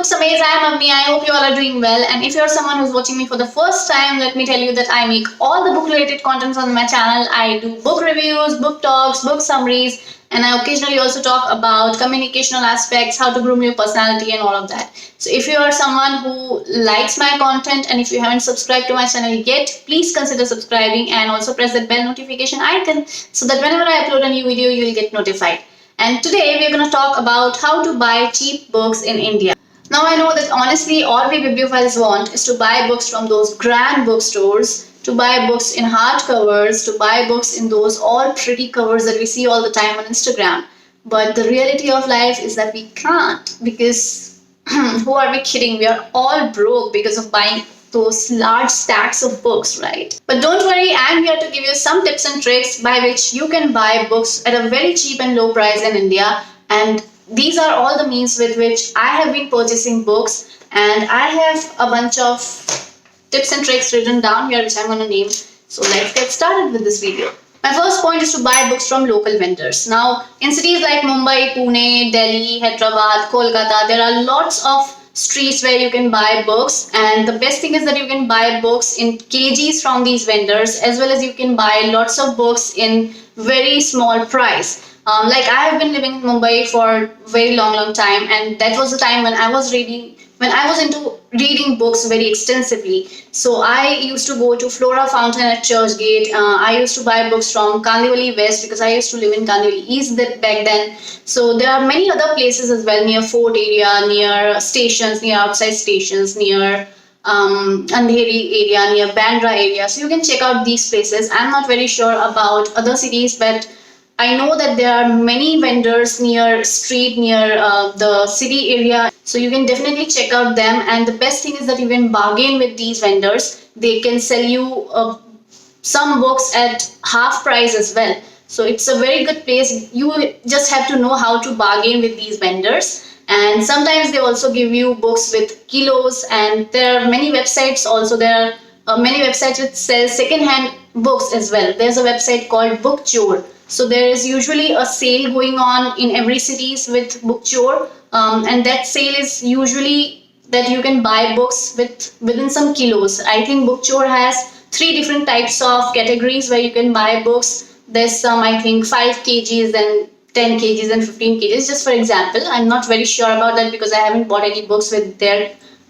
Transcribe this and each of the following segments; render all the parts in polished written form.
Books Amaze. I am Avni. I hope you all are doing well. And if you're someone who's watching me for the first time, let me tell you that I make all the book related contents on my channel. I do book reviews, book talks, book summaries, and I occasionally also talk about communicational aspects, how to groom your personality, and all of that. So if you are someone who likes my content and if you haven't subscribed to my channel yet, please consider subscribing and also press that bell notification icon so that whenever I upload a new video, you will get notified. And today we're going to talk about how to buy cheap books in India. Now I know that honestly all we bibliophiles want is to buy books from those grand bookstores, to buy books in hardcovers, to buy books in those all pretty covers that we see all the time on Instagram. But the reality of life is that we can't, because who are we kidding? We are all broke because of buying those large stacks of books, right? But don't worry, I'm here to give you some tips and tricks by which you can buy books at a very cheap and low price in India. And these are all the means with which I have been purchasing books, and I have a bunch of tips and tricks written down here which I'm going to name. So let's get started with this video. My first point is to buy books from local vendors. Now, in cities like Mumbai, Pune, Delhi, Hyderabad, Kolkata, there are lots of streets where you can buy books, and the best thing is that you can buy books in kgs from these vendors, as well as you can buy lots of books in very small price. Like I have been living in Mumbai for very long time, and that was the time when I was into reading books very extensively. So I used to go to Flora Fountain at Churchgate. I used to buy books from Kandivali West because I used to live in Kandivali East back then. So there are many other places as well, near Fort area, near stations, near outside stations, near Andheri area, near Bandra area. So you can check out these places. I'm not very sure about other cities, but I know that there are many vendors near the city area. So you can definitely check out them. And the best thing is that you can bargain with these vendors. They can sell you some books at half price as well. So it's a very good place. You just have to know how to bargain with these vendors. And sometimes they also give you books with kilos. And there are many websites also. There are many websites which sell second-hand books as well. There's a website called Bookstore. So there is usually a sale going on in every cities with Bookstore, and that sale is usually that you can buy books within some kilos. I think Bookstore has 3 different types of categories where you can buy books. There's some, I think, 5 kgs and 10 kgs and 15 kgs. Just for example, I'm not very sure about that because I haven't bought any books with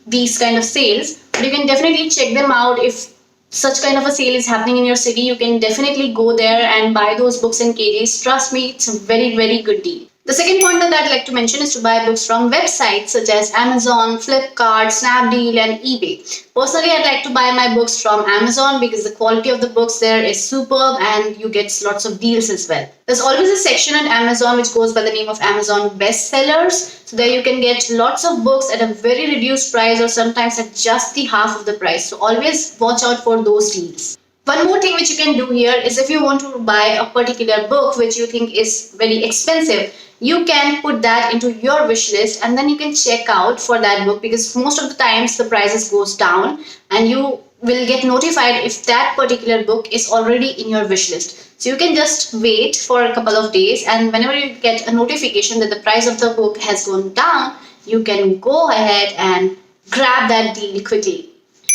these kind of sales. But you can definitely check them out. If such kind of a sale is happening in your city, you can definitely go there and buy those books in kgs. Trust me, it's a very, very good deal. The second point that I'd like to mention is to buy books from websites such as Amazon, Flipkart, Snapdeal, and eBay. Personally, I'd like to buy my books from Amazon because the quality of the books there is superb and you get lots of deals as well. There's always a section on Amazon which goes by the name of Amazon bestsellers. So there you can get lots of books at a very reduced price or sometimes at just the half of the price. So always watch out for those deals. One more thing which you can do here is if you want to buy a particular book which you think is very expensive, you can put that into your wish list and then you can check out for that book, because most of the times the prices goes down and you will get notified if that particular book is already in your wish list. So you can just wait for a couple of days, and whenever you get a notification that the price of the book has gone down, you can go ahead and grab that deal quickly.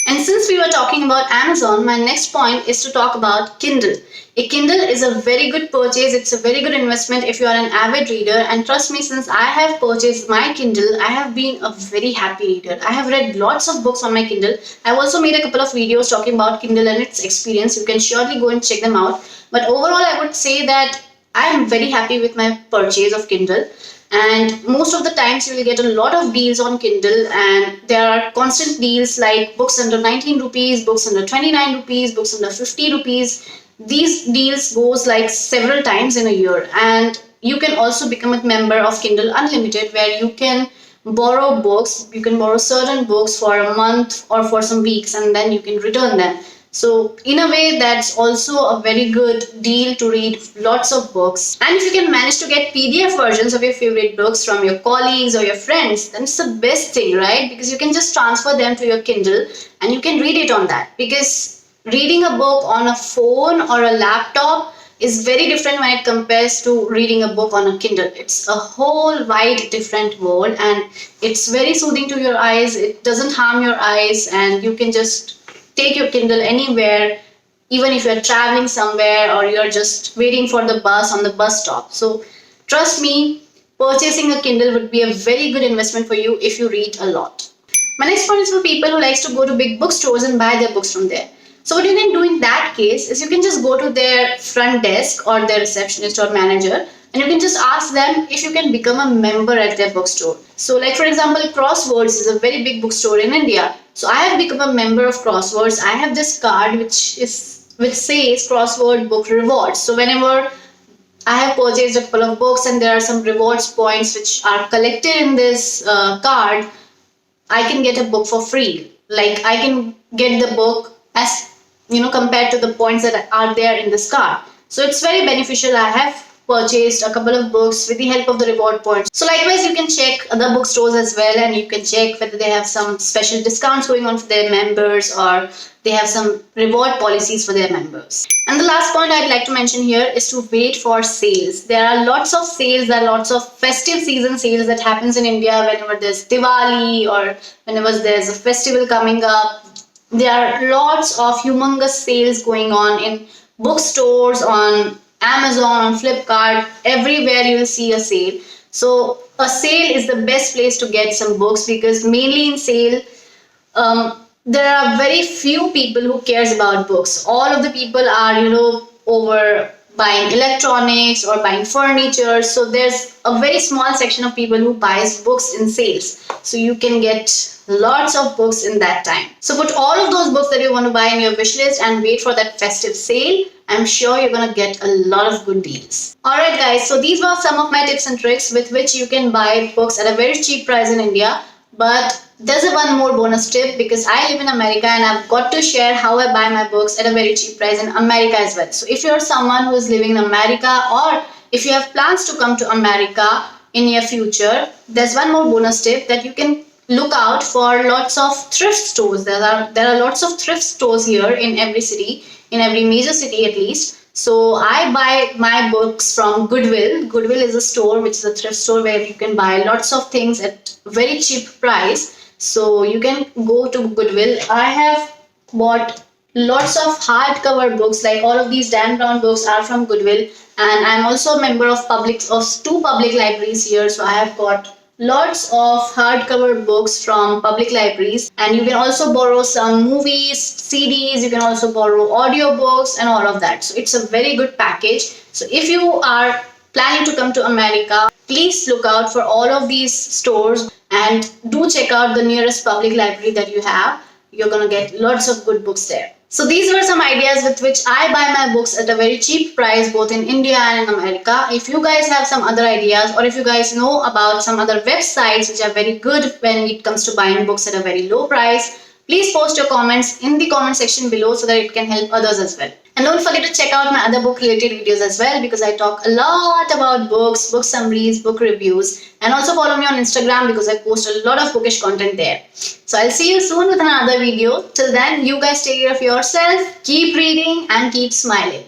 And since we were talking about Amazon, my next point is to talk about Kindle. A Kindle is a very good purchase. It's a very good investment if you are an avid reader. And trust me, since I have purchased my Kindle, I have been a very happy reader. I have read lots of books on my Kindle. I've also made a couple of videos talking about Kindle and its experience. You can surely go and check them out. But overall, I would say that I am very happy with my purchase of Kindle. And most of the times you will get a lot of deals on Kindle, and there are constant deals like books under 19 rupees, books under 29 rupees, books under 50 rupees. These deals goes like several times in a year, and you can also become a member of Kindle Unlimited where you can borrow books. You can borrow certain books for a month or for some weeks and then you can return them. So in a way, that's also a very good deal to read lots of books. And if you can manage to get PDF versions of your favorite books from your colleagues or your friends, then it's the best thing, right? Because you can just transfer them to your Kindle and you can read it on that. Because reading a book on a phone or a laptop is very different when it compares to reading a book on a Kindle. It's a whole wide different world, and it's very soothing to your eyes. It doesn't harm your eyes, and you can just take your Kindle anywhere, even if you're traveling somewhere or you're just waiting for the bus on the bus stop. So trust me, purchasing a Kindle would be a very good investment for you if you read a lot. My next point is for people who likes to go to big bookstores and buy their books from there. So what you can do in that case is you can just go to their front desk or their receptionist or manager, and you can just ask them if you can become a member at their bookstore. So like for example, Crosswords is a very big bookstore in India. So I have become a member of Crosswords. I have this card which says Crossword Book Rewards. So whenever I have purchased a couple of books and there are some rewards points which are collected in this card, I can get a book for free. Like I can get the book as compared to the points that are there in this card. So it's very beneficial. I have purchased a couple of books with the help of the reward points. So likewise, you can check other bookstores as well, and you can check whether they have some special discounts going on for their members, or they have some reward policies for their members. And the last point I'd like to mention here is to wait for sales. There are lots of sales, there are lots of festive season sales that happens in India whenever there's Diwali or whenever there's a festival coming up. There are lots of humongous sales going on in bookstores, on Amazon, on Flipkart. Everywhere you will see a sale. So a sale is the best place to get some books, because mainly in sale, there are very few people who cares about books. All of the people are, over buying electronics or buying furniture. So there's a very small section of people who buys books in sales. So you can get lots of books in that time. So put all of those books that you want to buy in your wish list and wait for that festive sale. I'm sure you're gonna get a lot of good deals. Alright guys, so these were some of my tips and tricks with which you can buy books at a very cheap price in India. But there's a one more bonus tip, because I live in America and I've got to share how I buy my books at a very cheap price in America as well. So if you're someone who is living in America, or if you have plans to come to America in near future, there's one more bonus tip, that you can look out for lots of thrift stores. There are lots of thrift stores here in every city, in every major city at least. So I buy my books from Goodwill. Goodwill is a store which is a thrift store where you can buy lots of things at very cheap price. So you can go to Goodwill. I have bought lots of hardcover books, like all of these Dan Brown books are from Goodwill, and I'm also a member of two public libraries here. So I have got lots of hardcover books from public libraries, and you can also borrow some movies, CDs, you can also borrow audiobooks and all of that. So it's a very good package. So if you are planning to come to America, please look out for all of these stores and do check out the nearest public library that you have. You're gonna get lots of good books there. So these were some ideas with which I buy my books at a very cheap price, both in India and in America. If you guys have some other ideas, or if you guys know about some other websites which are very good when it comes to buying books at a very low price, please post your comments in the comment section below so that it can help others as well. And don't forget to check out my other book related videos as well, because I talk a lot about books, book summaries, book reviews, and also follow me on Instagram because I post a lot of bookish content there. So I'll see you soon with another video. Till then, you guys take care of yourself, keep reading and keep smiling.